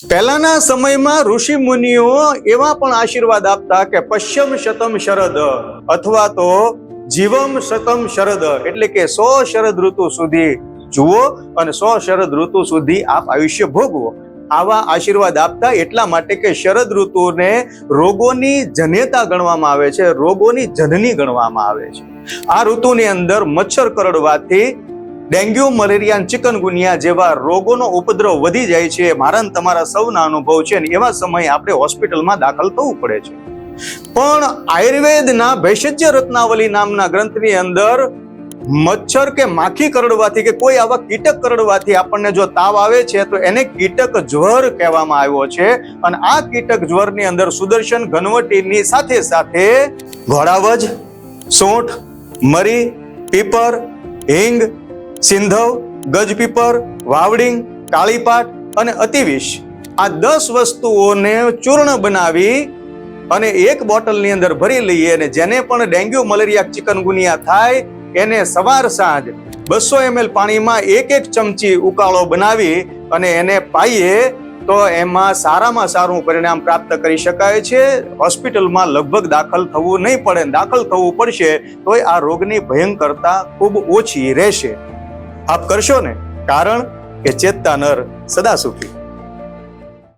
પહેલાના સમયમાં ઋષિ મુનિઓ એવા પણ આશીર્વાદ આપતા કે પશ્યમ શતમ શરદ અથવા તો જીવમ શતમ શરદ, એટલે કે 100 શરદ ઋતુ સુધી જુઓ અને 100 શરદ ઋતુ સુધી આપ આયુષ્ય ભોગવો. આવા આશીર્વાદ આપતા એટલા માટે કે શરદ ઋતુને રોગોની જનેતા ગણવામાં આવે છે, રોગોની જનની ગણવામાં આવે છે. આ ઋતુની અંદર મચ્છર કરડવાથી ડેન્ગ્યુ, મલેરિયા, ચિકનગુનિયા જેવા રોગોનો ઉપદ્રવ વધી જાય છે. મારા ને તમારા સૌના અનુભવ છે ને એવા સમયે આપણે હોસ્પિટલમાં દાખલ થવું પડે છે. પણ આયુર્વેદના ભેષજ્ય રત્નાવલી નામના ગ્રંથની અંદર મચ્છર કે માખી કરડવાથી કે કોઈ આવા કીટક કરડવાથી આપણને જો તાવ આવે છે તો એને કીટક જ્વર કહેવામાં આવ્યો છે. અને આ કીટક જ્વરની અંદર સુદર્શન ઘનવટીની સાથે સાથે ઘોડાવજ, સૂંઠ, મરી, પીપર, હિંગ, સિંધવ, ગજપીપર, વાવડિંગ, કાળીપાટ અને અતિવિષ, આ 10 વસ્તુઓને ચૂર્ણ બનાવી અને એક બોટલની અંદર ભરી લઈએ અને જેને પણ ડેન્ગ્યુ, મલેરિયા, ચિકનગુનિયા થાય એને સવાર સાંજ 200 ml પાણીમાં એક ચમચી ઉકાળો બનાવી અને એને પાઈએ તો એમાં સારામાં સારું પરિણામ પ્રાપ્ત કરી શકાય છે. હોસ્પિટલમાં લગભગ દાખલ થવું નહીં પડે, દાખલ થવું પડશે તોય આ રોગની ભયંકરતા ખૂબ ઓછી રહેશે. આપ કરશો ને, કારણ કે ચેતતા નર સદા સુખી.